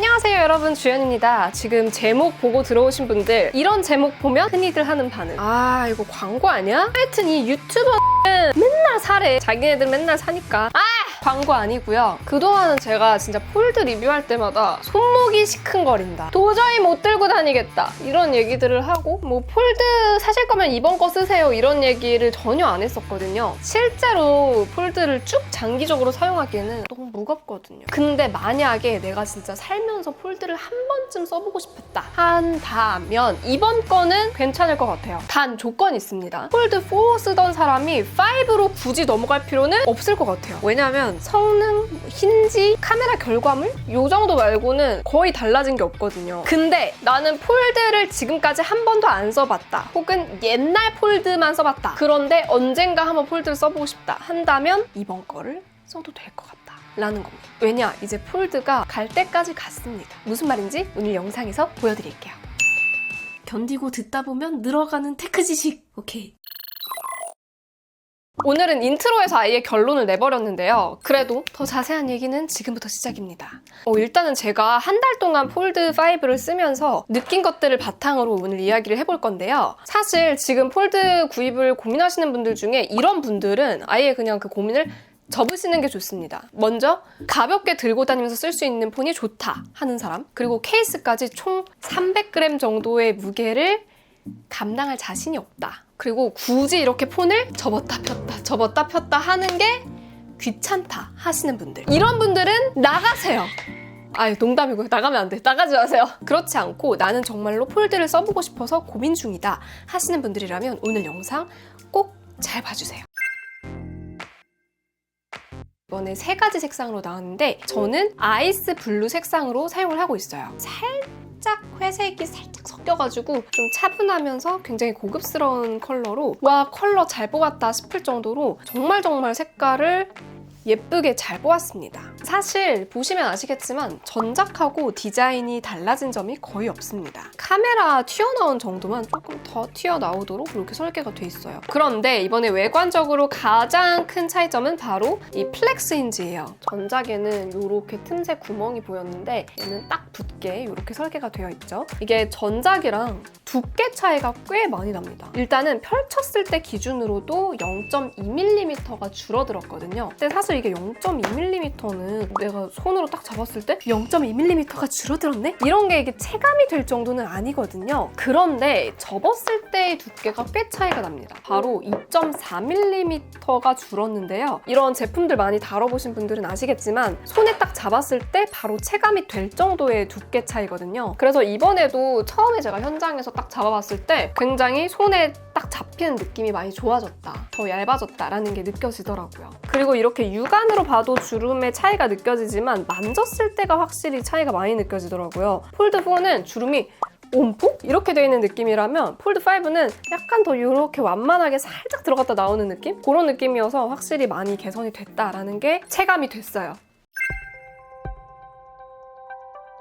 안녕하세요 여러분, 주연입니다. 지금 제목 보고 들어오신 분들, 이런 제목 보면 흔히들 하는 반응, 아 이거 광고 아니야? 하여튼 이 유튜버는 맨날 사래. 자기네들 맨날 사니까 광고 아니고요. 그동안은 제가 진짜 폴드 리뷰할 때마다 손목이 시큰거린다, 도저히 못 들고 다니겠다, 이런 얘기들을 하고, 뭐 폴드 사실 거면 이번 거 쓰세요, 이런 얘기를 전혀 안 했었거든요. 실제로 폴드를 쭉 장기적으로 사용하기에는 너무 무겁거든요. 근데 만약에 내가 진짜 살면서 폴드를 한 번쯤 써보고 싶었다 한다면 이번 거는 괜찮을 것 같아요. 단 조건이 있습니다. 폴드 4 쓰던 사람이 5로 굳이 넘어갈 필요는 없을 것 같아요. 왜냐하면 성능, 힌지, 카메라 결과물 요 정도 말고는 거의 달라진 게 없거든요. 근데 나는 폴드를 지금까지 한 번도 안 써봤다, 혹은 옛날 폴드만 써봤다, 그런데 언젠가 한번 폴드를 써보고 싶다 한다면 이번 거를 써도 될 것 같다 라는 겁니다. 왜냐, 이제 폴드가 갈 때까지 갔습니다. 무슨 말인지 오늘 영상에서 보여드릴게요. 견디고 듣다 보면 늘어가는 테크 지식. 오케이. 오늘은 인트로에서 아예 결론을 내버렸는데요. 그래도 더 자세한 얘기는 지금부터 시작입니다. 일단은 제가 한 달 동안 폴드 5를 쓰면서 느낀 것들을 바탕으로 오늘 이야기를 해볼 건데요. 사실 지금 폴드 구입을 고민하시는 분들 중에 이런 분들은 아예 그냥 그 고민을 접으시는 게 좋습니다. 먼저 가볍게 들고 다니면서 쓸 수 있는 폰이 좋다 하는 사람, 그리고 케이스까지 총 300g 정도의 무게를 감당할 자신이 없다, 그리고 굳이 이렇게 폰을 접었다 폈다 하는 게 귀찮다 하시는 분들, 이런 분들은 나가세요. 아니 농담이고요. 나가면 안 돼. 나가지 마세요. 그렇지 않고 나는 정말로 폴드를 써보고 싶어서 고민 중이다 하시는 분들이라면 오늘 영상 꼭 잘 봐주세요. 이번에 3가지 색상으로 나왔는데 저는 아이스 블루 색상으로 사용을 하고 있어요. 살짝 회색이 살짝 섞여가지고 좀 차분하면서 굉장히 고급스러운 컬러로, 와 컬러 잘 뽑았다 싶을 정도로 정말 색깔을 예쁘게 잘 뽑았습니다. 사실 보시면 아시겠지만 전작하고 디자인이 달라진 점이 거의 없습니다. 카메라 튀어나온 정도만 조금 더 튀어나오도록 그렇게 설계가 돼 있어요. 그런데 이번에 외관적으로 가장 큰 차이점은 바로 이 플렉스 힌지예요. 전작에는 이렇게 틈새 구멍이 보였는데 얘는 딱 붙게 이렇게 설계가 되어 있죠. 이게 전작이랑 두께 차이가 꽤 많이 납니다. 일단은 펼쳤을 때 기준으로도 0.2mm가 줄어들었거든요. 근데 사실 이게 0.2mm는 내가 손으로 딱 잡았을 때 0.2mm가 줄어들었네? 이런 게 이게 체감이 될 정도는 아니거든요. 그런데 접었을 때의 두께가 꽤 차이가 납니다. 바로 2.4mm가 줄었는데요. 이런 제품들 많이 다뤄보신 분들은 아시겠지만 손에 딱 잡았을 때 바로 체감이 될 정도의 두께 차이거든요. 그래서 이번에도 처음에 제가 현장에서 딱 잡아봤을 때 굉장히 손에 딱 잡히는 느낌이 많이 좋아졌다, 더 얇아졌다라는 게 느껴지더라고요. 그리고 이렇게 육안으로 봐도 주름의 차이가 느껴지지만 만졌을 때가 확실히 차이가 많이 느껴지더라고요. 폴드4는 주름이 온폭? 이렇게 되어 있는 느낌이라면 폴드5는 약간 더 이렇게 완만하게 살짝 들어갔다 나오는 느낌? 그런 느낌이어서 확실히 많이 개선이 됐다라는 게 체감이 됐어요.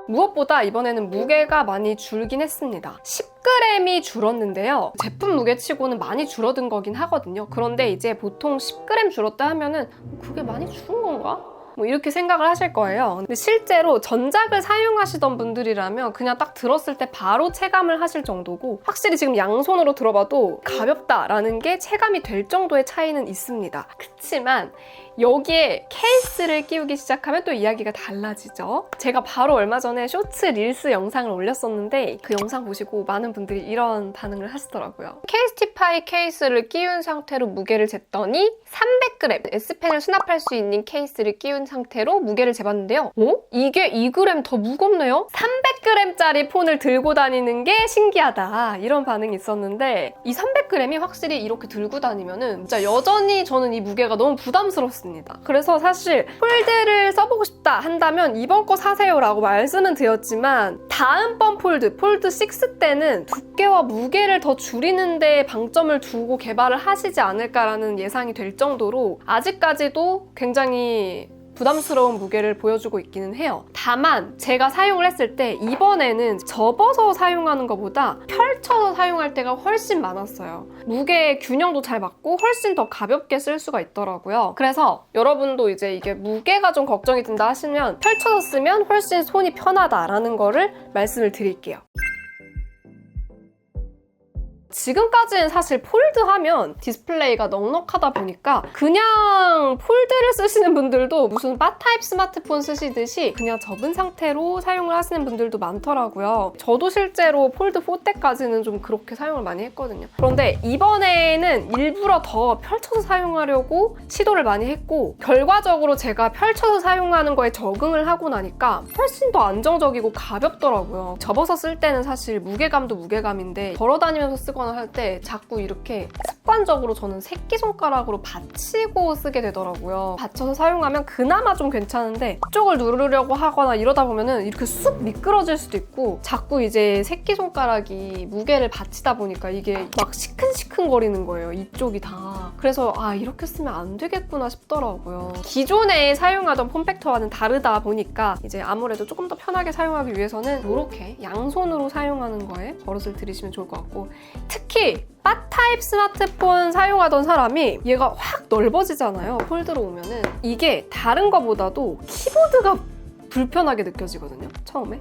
무엇보다 이번에는 무게가 많이 줄긴 했습니다. 10g이 줄었는데요. 제품 무게치고는 많이 줄어든 거긴 하거든요. 그런데 이제 보통 10g 줄었다 하면은 그게 많이 줄은 건가? 뭐 이렇게 생각을 하실 거예요. 근데 실제로 전작을 사용하시던 분들이라면 그냥 딱 들었을 때 바로 체감을 하실 정도고, 확실히 지금 양손으로 들어봐도 가볍다라는 게 체감이 될 정도의 차이는 있습니다. 그치만 여기에 케이스를 끼우기 시작하면 또 이야기가 달라지죠. 제가 바로 얼마 전에 쇼츠 릴스 영상을 올렸었는데 그 영상 보시고 많은 분들이 이런 반응을 하시더라고요. 케이스티파이 케이스를 끼운 상태로 무게를 쟀더니 300g, S펜을 수납할 수 있는 케이스를 끼운 상태로 무게를 재봤는데요. 이게 2g 더 무겁네요? 300g짜리 폰을 들고 다니는 게 신기하다, 이런 반응이 있었는데 이 300g이 확실히 이렇게 들고 다니면은 진짜 여전히 저는 이 무게가 너무 부담스럽습니다. 그래서 사실 폴드를 써보고 싶다 한다면 이번 거 사세요 라고 말씀은 드렸지만 다음번 폴드 6 때는 두께와 무게를 더 줄이는 데 방점을 두고 개발을 하시지 않을까라는 예상이 될 정도로 아직까지도 굉장히 부담스러운 무게를 보여주고 있기는 해요. 다만 제가 사용을 했을 때 이번에는 접어서 사용하는 것보다 펼쳐서 사용할 때가 훨씬 많았어요. 무게 균형도 잘 맞고 훨씬 더 가볍게 쓸 수가 있더라고요. 그래서 여러분도 이제 이게 무게가 좀 걱정이 든다 하시면 펼쳐서 쓰면 훨씬 손이 편하다라는 거를 말씀을 드릴게요. 지금까지는 사실 폴드하면 디스플레이가 넉넉하다 보니까 그냥 폴드를 쓰시는 분들도 무슨 바 타입 스마트폰 쓰시듯이 그냥 접은 상태로 사용을 하시는 분들도 많더라고요. 저도 실제로 폴드 4 때까지는 좀 그렇게 사용을 많이 했거든요. 그런데 이번에는 일부러 더 펼쳐서 사용하려고 시도를 많이 했고 결과적으로 제가 펼쳐서 사용하는 거에 적응을 하고 나니까 훨씬 더 안정적이고 가볍더라고요. 접어서 쓸 때는 사실 무게감도 무게감인데 걸어 다니면서 쓰거나 할 때 자꾸 이렇게 습관적으로 저는 새끼손가락으로 받치고 쓰게 되더라고요. 받쳐서 사용하면 그나마 좀 괜찮은데 이쪽을 누르려고 하거나 이러다 보면은 이렇게 쑥 미끄러질 수도 있고 자꾸 이제 새끼손가락이 무게를 받치다 보니까 이게 막 시큰시큰거리는 거예요. 이쪽이 다. 그래서 아 이렇게 쓰면 안 되겠구나 싶더라고요. 기존에 사용하던 폼팩터와는 다르다 보니까 이제 아무래도 조금 더 편하게 사용하기 위해서는 이렇게 양손으로 사용하는 거에 버릇을 들이시면 좋을 것 같고 특히 바 타입 스마트폰 사용하던 사람이 얘가 확 넓어지잖아요. 폴드로 오면은 이게 다른 거보다도 키보드가 불편하게 느껴지거든요. 처음에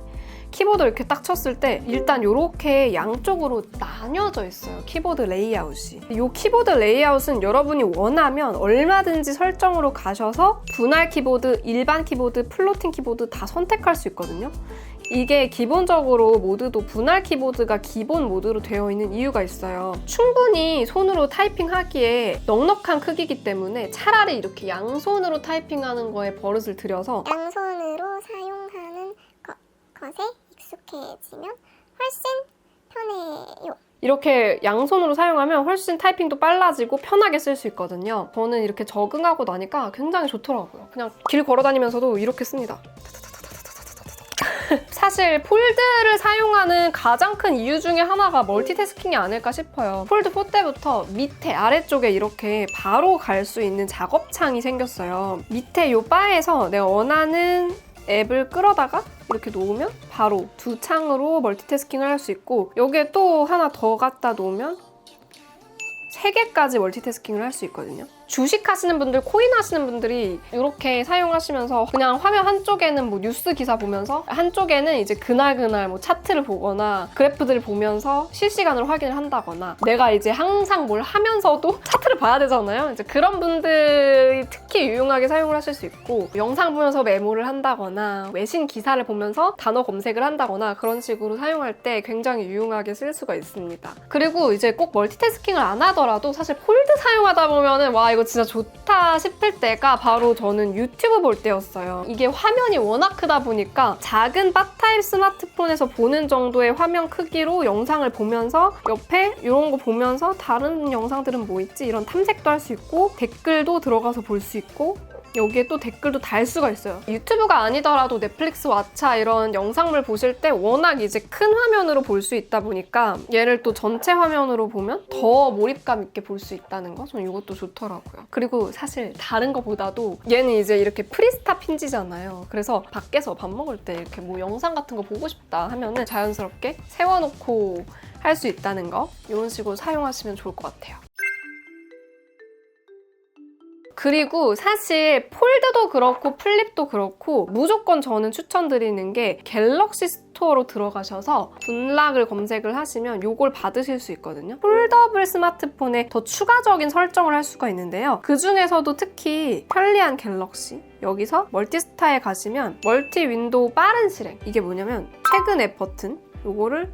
키보드 이렇게 딱 쳤을 때 일단 이렇게 양쪽으로 나뉘어져 있어요. 키보드 레이아웃이. 이 키보드 레이아웃은 여러분이 원하면 얼마든지 설정으로 가셔서 분할 키보드, 일반 키보드, 플로팅 키보드 다 선택할 수 있거든요. 이게 기본적으로 모드도 분할 키보드가 기본 모드로 되어 있는 이유가 있어요. 충분히 손으로 타이핑하기에 넉넉한 크기이기 때문에 차라리 이렇게 양손으로 타이핑하는 거에 버릇을 들여서 양손으로 사용하는 것에 익숙해지면 훨씬 편해요. 이렇게 양손으로 사용하면 훨씬 타이핑도 빨라지고 편하게 쓸 수 있거든요. 저는 이렇게 적응하고 나니까 굉장히 좋더라고요. 그냥 길 걸어 다니면서도 이렇게 씁니다. 사실 폴드를 사용하는 가장 큰 이유 중에 하나가 멀티태스킹이 아닐까 싶어요. 폴드 4 때부터 밑에 아래쪽에 이렇게 바로 갈 수 있는 작업창이 생겼어요. 밑에 이 바에서 내가 원하는 앱을 끌어다가 이렇게 놓으면 바로 두 창으로 멀티태스킹을 할 수 있고 여기에 또 하나 더 갖다 놓으면 3개까지 멀티태스킹을 할 수 있거든요. 주식 하시는 분들, 코인 하시는 분들이 이렇게 사용하시면서 그냥 화면 한쪽에는 뭐 뉴스 기사 보면서 한쪽에는 이제 그날 뭐 차트를 보거나 그래프들을 보면서 실시간으로 확인을 한다거나 내가 이제 항상 뭘 하면서도 차트를 봐야 되잖아요. 이제 그런 분들이 특히 유용하게 사용을 하실 수 있고 영상 보면서 메모를 한다거나 외신 기사를 보면서 단어 검색을 한다거나 그런 식으로 사용할 때 굉장히 유용하게 쓸 수가 있습니다. 그리고 이제 꼭 멀티태스킹을 안 하더라도 사실 폴드 사용하다 보면은 와 이거 진짜 좋다 싶을 때가 바로 저는 유튜브 볼 때였어요. 이게 화면이 워낙 크다 보니까 작은 바 타입 스마트폰에서 보는 정도의 화면 크기로 영상을 보면서 옆에 이런 거 보면서 다른 영상들은 뭐 있지? 이런 탐색도 할 수 있고 댓글도 들어가서 볼 수 있고 여기에 또 댓글도 달 수가 있어요. 유튜브가 아니더라도 넷플릭스, 왓챠 이런 영상물 보실 때 워낙 이제 큰 화면으로 볼 수 있다 보니까 얘를 또 전체 화면으로 보면 더 몰입감 있게 볼 수 있다는 거 저는 이것도 좋더라고요. 그리고 사실 다른 거보다도 얘는 이제 이렇게 프리스탑 힌지잖아요. 그래서 밖에서 밥 먹을 때 이렇게 뭐 영상 같은 거 보고 싶다 하면은 자연스럽게 세워놓고 할 수 있다는 거 이런 식으로 사용하시면 좋을 것 같아요. 그리고 사실 폴드도 그렇고 플립도 그렇고 무조건 저는 추천드리는 게 갤럭시 스토어로 들어가셔서 분락을 검색을 하시면 이걸 받으실 수 있거든요. 폴더블 스마트폰에 더 추가적인 설정을 할 수가 있는데요. 그 중에서도 특히 편리한 갤럭시 여기서 멀티스타에 가시면 멀티 윈도우 빠른 실행 이게 뭐냐면 최근 앱 버튼 요거를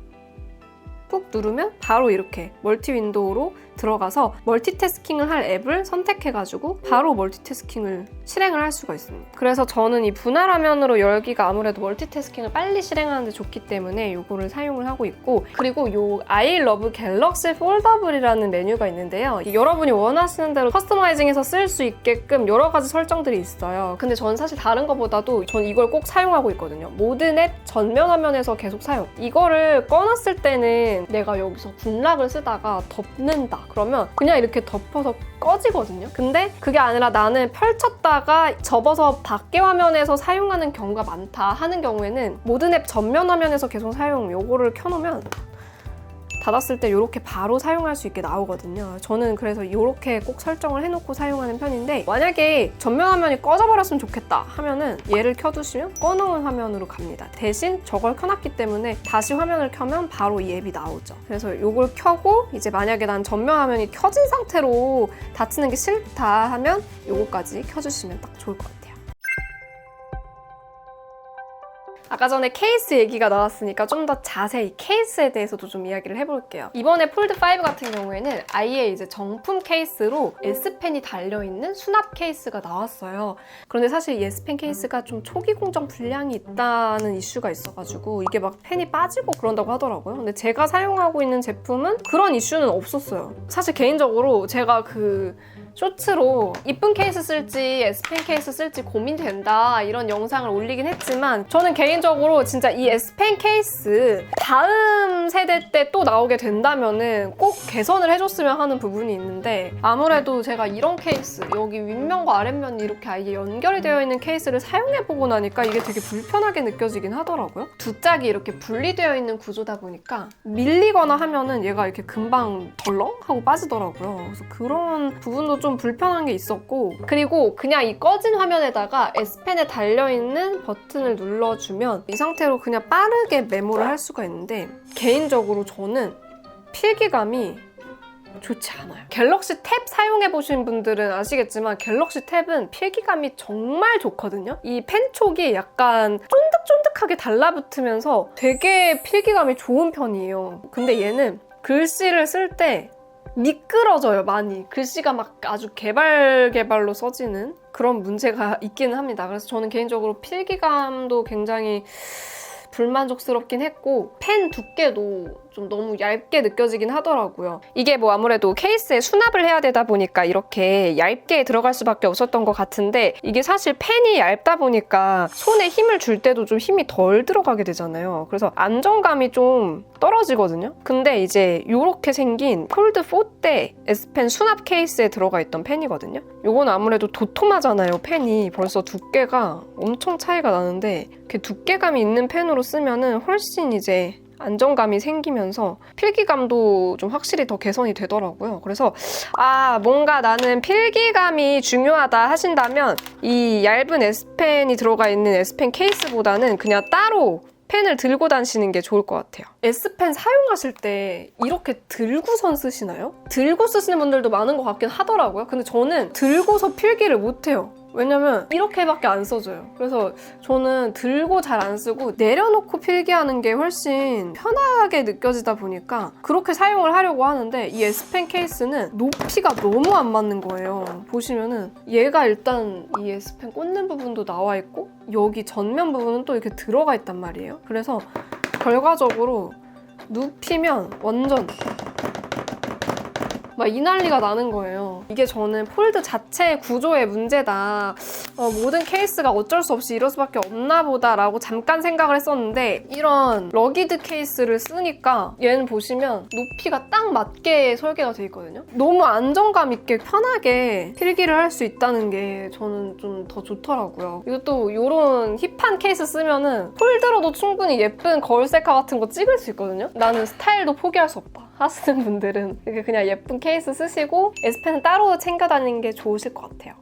꾹 누르면 바로 이렇게 멀티 윈도우로 들어가서 멀티태스킹을 할 앱을 선택해가지고 바로 멀티태스킹을 실행을 할 수가 있습니다. 그래서 저는 이 분할 화면으로 열기가 아무래도 멀티태스킹을 빨리 실행하는 데 좋기 때문에 이거를 사용을 하고 있고 그리고 이 I love 갤럭시 폴더블이라는 메뉴가 있는데요. 여러분이 원하시는 대로 커스터마이징해서 쓸 수 있게끔 여러 가지 설정들이 있어요. 근데 저는 사실 다른 것보다도 전 이걸 꼭 사용하고 있거든요. 모든 앱 전면 화면에서 계속 사용. 이거를 꺼놨을 때는 경우에는 내가 여기서 군락을 쓰다가 덮는다 그러면 그냥 이렇게 덮어서 꺼지거든요. 근데 그게 아니라 나는 펼쳤다가 접어서 밖에 화면에서 사용하는 경우가 많다 하는 경우에는 모든 앱 전면 화면에서 계속 사용 요거를 켜놓으면 닫았을 때 이렇게 바로 사용할 수 있게 나오거든요. 저는 그래서 이렇게 꼭 설정을 해놓고 사용하는 편인데 만약에 전면 화면이 꺼져버렸으면 좋겠다 하면은 얘를 켜두시면 꺼놓은 화면으로 갑니다. 대신 저걸 켜놨기 때문에 다시 화면을 켜면 바로 이 앱이 나오죠. 그래서 이걸 켜고 이제 만약에 난 전면 화면이 켜진 상태로 닫히는 게 싫다 하면 이거까지 켜주시면 딱 좋을 것 같아요. 아까 전에 케이스 얘기가 나왔으니까 좀 더 자세히 케이스에 대해서도 좀 이야기를 해볼게요. 이번에 폴드5 같은 경우에는 아예 이제 정품 케이스로 S펜이 달려있는 수납 케이스가 나왔어요. 그런데 사실 이 S펜 케이스가 좀 초기 공정 불량이 있다는 이슈가 있어가지고 이게 막 펜이 빠지고 그런다고 하더라고요. 근데 제가 사용하고 있는 제품은 그런 이슈는 없었어요. 사실 개인적으로 제가 쇼츠로 이쁜 케이스 쓸지 S펜 케이스 쓸지 고민된다 이런 영상을 올리긴 했지만 저는 개인적으로 진짜 이 S펜 케이스 다음 세대 때 또 나오게 된다면은 꼭 개선을 해줬으면 하는 부분이 있는데 아무래도 제가 이런 케이스 여기 윗면과 아랫면이 이렇게 아예 연결이 되어 있는 케이스를 사용해보고 나니까 이게 되게 불편하게 느껴지긴 하더라고요. 두 짝이 이렇게 분리되어 있는 구조다 보니까 밀리거나 하면은 얘가 이렇게 금방 덜렁 하고 빠지더라고요. 그래서 그런 부분도 좀 불편한 게 있었고 그리고 그냥 이 꺼진 화면에다가 S펜에 달려있는 버튼을 눌러주면 이 상태로 그냥 빠르게 메모를 할 수가 있는데 개인적으로 저는 필기감이 좋지 않아요. 갤럭시 탭 사용해보신 분들은 아시겠지만 갤럭시 탭은 필기감이 정말 좋거든요. 이 펜촉이 약간 쫀득쫀득하게 달라붙으면서 되게 필기감이 좋은 편이에요. 근데 얘는 글씨를 쓸 때 미끄러져요, 많이. 글씨가 막 아주 개발로 써지는 그런 문제가 있기는 합니다. 그래서 저는 개인적으로 필기감도 굉장히 불만족스럽긴 했고 펜 두께도 좀 너무 얇게 느껴지긴 하더라고요. 이게 뭐 아무래도 케이스에 수납을 해야 되다 보니까 이렇게 얇게 들어갈 수밖에 없었던 것 같은데 이게 사실 펜이 얇다 보니까 손에 힘을 줄 때도 좀 힘이 덜 들어가게 되잖아요. 그래서 안정감이 좀 떨어지거든요. 근데 이제 이렇게 생긴 폴드4 때 S펜 수납 케이스에 들어가 있던 펜이거든요. 요건 아무래도 도톰하잖아요. 펜이 벌써 두께가 엄청 차이가 나는데 이렇게 두께감이 있는 펜으로 쓰면은 훨씬 이제 안정감이 생기면서 필기감도 좀 확실히 더 개선이 되더라고요. 그래서 뭔가 나는 필기감이 중요하다 하신다면 이 얇은 S펜이 들어가 있는 S펜 케이스보다는 그냥 따로 펜을 들고 다니시는 게 좋을 것 같아요. S펜 사용하실 때 이렇게 들고선 쓰시나요? 들고 쓰시는 분들도 많은 것 같긴 하더라고요. 근데 저는 들고서 필기를 못해요. 왜냐면 이렇게밖에 안 써져요. 그래서 저는 들고 잘 안 쓰고 내려놓고 필기하는 게 훨씬 편하게 느껴지다 보니까 그렇게 사용을 하려고 하는데 이 S펜 케이스는 높이가 너무 안 맞는 거예요. 보시면은 얘가 일단 이 S펜 꽂는 부분도 나와 있고 여기 전면 부분은 또 이렇게 들어가 있단 말이에요. 그래서 결과적으로 눕히면 완전 막 이 난리가 나는 거예요. 이게 저는 폴드 자체의 구조의 문제다. 모든 케이스가 어쩔 수 없이 이럴 수밖에 없나 보다라고 잠깐 생각을 했었는데 이런 러기드 케이스를 쓰니까 얘는 보시면 높이가 딱 맞게 설계가 돼 있거든요. 너무 안정감 있게 편하게 필기를 할 수 있다는 게 저는 좀 더 좋더라고요. 그리고 또 이런 힙한 케이스 쓰면은 폴드로도 충분히 예쁜 거울 셀카 같은 거 찍을 수 있거든요. 나는 스타일도 포기할 수 없다 하시는 분들은 이렇게 그냥 예쁜 케이스 쓰시고 S펜은 따로 챙겨 다니는 게 좋으실 것 같아요.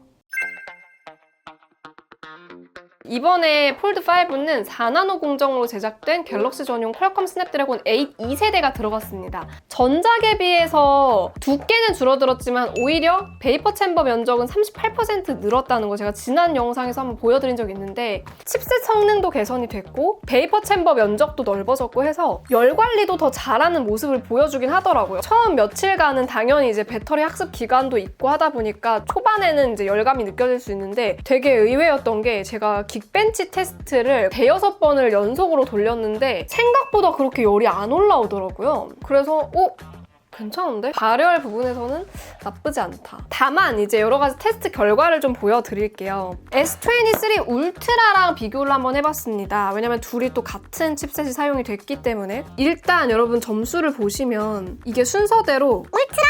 이번에 폴드5는 4나노 공정으로 제작된 갤럭시 전용 퀄컴 스냅드래곤 8 2세대가 들어갔습니다. 전작에 비해서 두께는 줄어들었지만 오히려 베이퍼 챔버 면적은 38% 늘었다는 거 제가 지난 영상에서 한번 보여드린 적이 있는데 칩셋 성능도 개선이 됐고 베이퍼 챔버 면적도 넓어졌고 해서 열 관리도 더 잘하는 모습을 보여주긴 하더라고요. 처음 며칠간은 당연히 이제 배터리 학습 기간도 있고 하다 보니까 초반에는 이제 열감이 느껴질 수 있는데 되게 의외였던 게 제가 긱벤치 테스트를 5-6번을 연속으로 돌렸는데 생각보다 그렇게 열이 안 올라오더라고요. 그래서 괜찮은데? 발열 부분에서는 나쁘지 않다. 다만 이제 여러 가지 테스트 결과를 좀 보여드릴게요. S23 울트라랑 비교를 한번 해봤습니다. 왜냐면 둘이 또 같은 칩셋이 사용이 됐기 때문에. 일단 여러분 점수를 보시면 이게 순서대로 울트라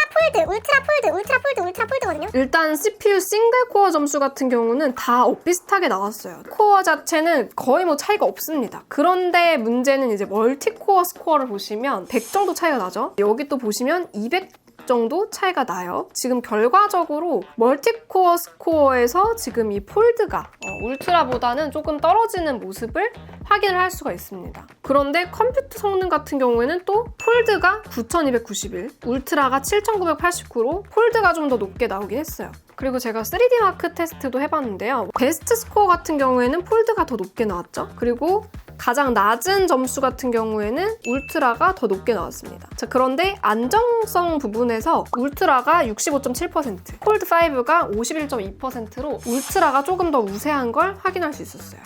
폴드거든요. 일단 CPU 싱글 코어 점수 같은 경우는 다 비슷하게 나왔어요. 코어 자체는 거의 뭐 차이가 없습니다. 그런데 문제는 이제 멀티코어 스코어를 보시면 100 정도 차이가 나죠. 여기 또 보시면 200 정도 차이가 나요. 지금 결과적으로 멀티코어 스코어에서 지금 이 폴드가 울트라보다는 조금 떨어지는 모습을 확인을 할 수가 있습니다. 그런데 컴퓨터 성능 같은 경우에는 또 폴드가 9291, 울트라가 7989로 폴드가 좀 더 높게 나오긴 했어요. 그리고 제가 3D 마크 테스트도 해봤는데요. 베스트 스코어 같은 경우에는 폴드가 더 높게 나왔죠. 그리고 가장 낮은 점수 같은 경우에는 울트라가 더 높게 나왔습니다. 자, 그런데 안정성 부분에서 울트라가 65.7%, 폴드5가 51.2%로 울트라가 조금 더 우세한 걸 확인할 수 있었어요.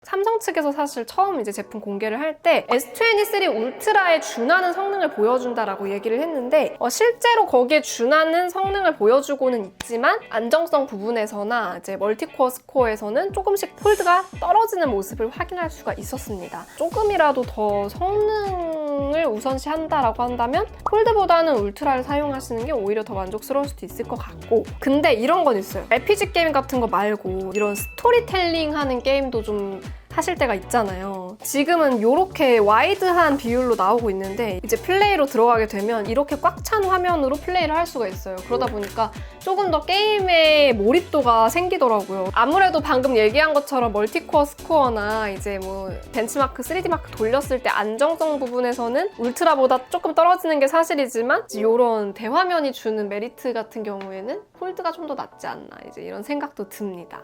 삼성 측에서 사실 처음 이제 제품 공개를 할 때 S23 울트라에 준하는 성능을 보여준다라고 얘기를 했는데 실제로 거기에 준하는 성능을 보여주고는 있지만 안정성 부분에서나 이제 멀티코어 스코어에서는 조금씩 폴드가 떨어지는 모습을 확인할 수가 있었습니다. 조금이라도 더 성능을 우선시한다라고 한다면 폴드보다는 울트라를 사용하시는 게 오히려 더 만족스러울 수도 있을 것 같고, 근데 이런 건 있어요. RPG 게임 같은 거 말고 이런 스토리텔링 하는 게임도 좀 하실 때가 있잖아요. 지금은 이렇게 와이드한 비율로 나오고 있는데 이제 플레이로 들어가게 되면 이렇게 꽉 찬 화면으로 플레이를 할 수가 있어요. 그러다 보니까 조금 더 게임에 몰입도가 생기더라고요. 아무래도 방금 얘기한 것처럼 멀티코어 스코어나 이제 뭐 벤치마크, 3D 마크 돌렸을 때 안정성 부분에서는 울트라보다 조금 떨어지는 게 사실이지만 이런 대화면이 주는 메리트 같은 경우에는 폴드가 좀 더 낫지 않나 이제 이런 생각도 듭니다.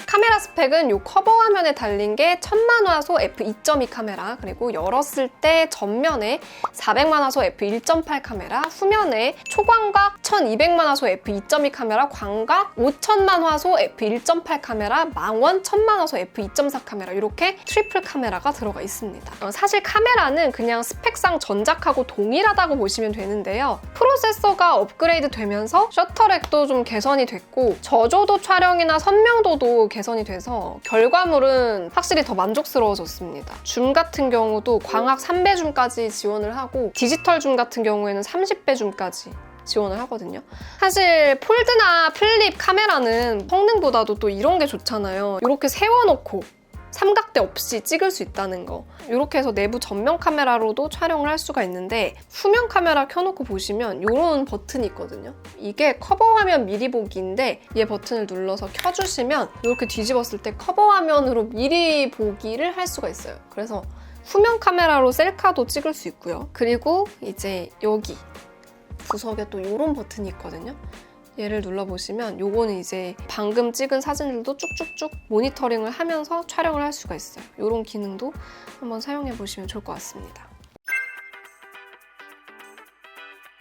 카메라 스펙은 이 커버 화면에 달린 게 1000만 화소 f2.2 카메라, 그리고 열었을 때 전면에 400만 화소 f1.8 카메라, 후면에 초광각 1200만 화소 f2.2 카메라, 광각 5000만 화소 f1.8 카메라, 망원 1000만 화소 f2.4 카메라, 이렇게 트리플 카메라가 들어가 있습니다. 사실 카메라는 그냥 스펙상 전작하고 동일하다고 보시면 되는데요. 프로세서가 업그레이드 되면서 셔터렉도 좀 개선이 됐고 저조도 촬영이나 선명도도 개선이 돼서 결과물은 확실히 더 만족스러워졌습니다. 줌 같은 경우도 광학 3배 줌까지 지원을 하고 디지털 줌 같은 경우에는 30배 줌까지 지원을 하거든요. 사실 폴드나 플립 카메라는 성능보다도 또 이런 게 좋잖아요. 이렇게 세워놓고 삼각대 없이 찍을 수 있다는 거. 이렇게 해서 내부 전면 카메라로도 촬영을 할 수가 있는데 후면 카메라 켜놓고 보시면 이런 버튼이 있거든요. 이게 커버 화면 미리 보기인데 이 버튼을 눌러서 켜주시면 이렇게 뒤집었을 때 커버 화면으로 미리 보기를 할 수가 있어요. 그래서 후면 카메라로 셀카도 찍을 수 있고요. 그리고 이제 여기 구석에 또 이런 버튼이 있거든요. 얘를 눌러보시면 요거는 이제 방금 찍은 사진들도 쭉쭉쭉 모니터링을 하면서 촬영을 할 수가 있어요. 이런 기능도 한번 사용해보시면 좋을 것 같습니다.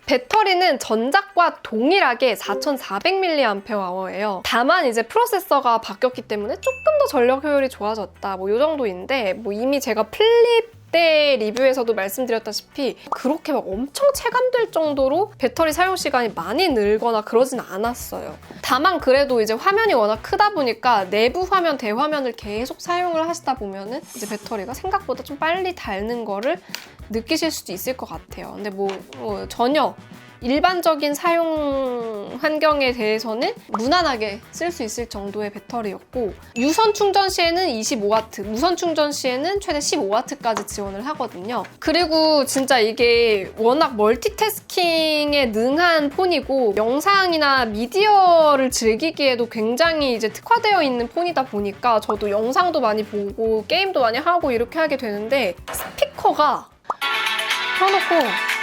배터리는 전작과 동일하게 4400mAh예요. 다만 이제 프로세서가 바뀌었기 때문에 조금 더 전력 효율이 좋아졌다. 뭐 이 정도인데 뭐 이미 제가 플립 때 리뷰에서도 말씀드렸다시피 그렇게 막 엄청 체감될 정도로 배터리 사용 시간이 많이 늘거나 그러진 않았어요. 다만 그래도 이제 화면이 워낙 크다 보니까 내부 화면, 대화면을 계속 사용을 하시다 보면은 이제 배터리가 생각보다 좀 빨리 닳는 거를 느끼실 수도 있을 것 같아요. 근데 뭐 전혀 일반적인 사용 환경에 대해서는 무난하게 쓸 수 있을 정도의 배터리였고 유선 충전 시에는 25W, 무선 충전 시에는 최대 15W까지 지원을 하거든요. 그리고 진짜 이게 워낙 멀티태스킹에 능한 폰이고 영상이나 미디어를 즐기기에도 굉장히 이제 특화되어 있는 폰이다 보니까 저도 영상도 많이 보고 게임도 많이 하고 이렇게 하게 되는데 스피커가 켜놓고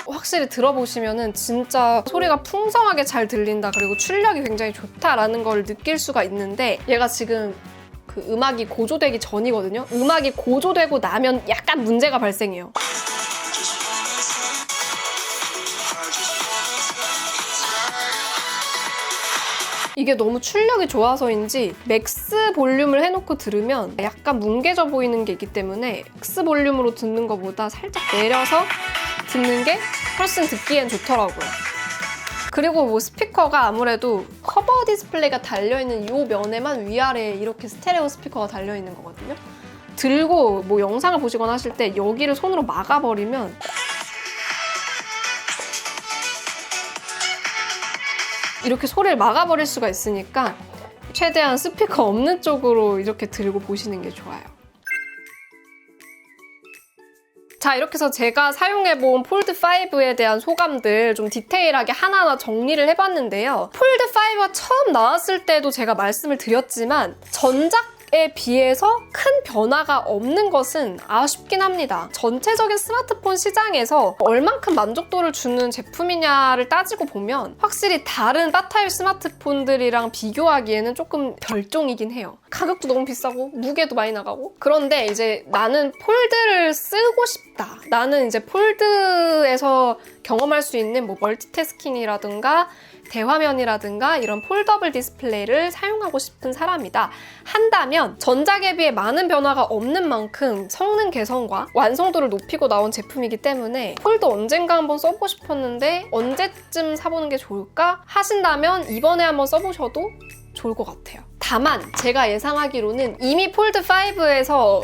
확실히 들어보시면은 진짜 소리가 풍성하게 잘 들린다, 그리고 출력이 굉장히 좋다라는 걸 느낄 수가 있는데 얘가 지금 그 음악이 고조되기 전이거든요. 음악이 고조되고 나면 약간 문제가 발생해요. 이게 너무 출력이 좋아서인지 맥스 볼륨을 해놓고 들으면 약간 뭉개져 보이는 게 있기 때문에 맥스 볼륨으로 듣는 것보다 살짝 내려서 듣는 게 훨씬 듣기엔 좋더라고요. 그리고 뭐 스피커가 아무래도 커버 디스플레이가 달려있는 이 면에만 위아래에 이렇게 스테레오 스피커가 달려있는 거거든요. 들고 뭐 영상을 보시거나 하실 때 여기를 손으로 막아버리면 이렇게 소리를 막아버릴 수가 있으니까 최대한 스피커 없는 쪽으로 이렇게 들고 보시는 게 좋아요. 자, 이렇게 해서 제가 사용해본 폴드5에 대한 소감들 좀 디테일하게 하나하나 정리를 해봤는데요. 폴드5가 처음 나왔을 때도 제가 말씀을 드렸지만 전작에 비해서 큰 변화가 없는 것은 아쉽긴 합니다. 전체적인 스마트폰 시장에서 얼만큼 만족도를 주는 제품이냐를 따지고 보면 확실히 다른 바타입 스마트폰들이랑 비교하기에는 조금 별종이긴 해요. 가격도 너무 비싸고 무게도 많이 나가고. 그런데 이제 나는 폴드를 쓰고 싶다. 나는 이제 폴드에서 경험할 수 있는 뭐 멀티태스킹이라든가 대화면이라든가 이런 폴더블 디스플레이를 사용하고 싶은 사람이다 한다면 전작에 비해 많은 변화가 없는 만큼 성능 개선과 완성도를 높이고 나온 제품이기 때문에 폴드 언젠가 한번 써보고 싶었는데 언제쯤 사보는 게 좋을까 하신다면 이번에 한번 써보셔도 좋을 것 같아요. 다만 제가 예상하기로는 이미 폴드5에서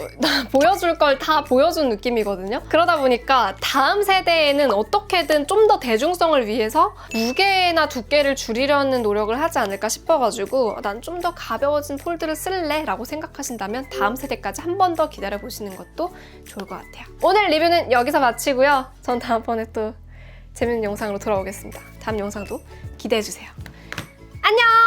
보여줄 걸 다 보여준 느낌이거든요. 그러다 보니까 다음 세대에는 어떻게든 좀 더 대중성을 위해서 무게나 두께를 줄이려는 노력을 하지 않을까 싶어가지고 난 좀 더 가벼워진 폴드를 쓸래 라고 생각하신다면 다음 세대까지 한 번 더 기다려보시는 것도 좋을 것 같아요. 오늘 리뷰는 여기서 마치고요. 전 다음번에 또 재밌는 영상으로 돌아오겠습니다. 다음 영상도 기대해주세요. 안녕!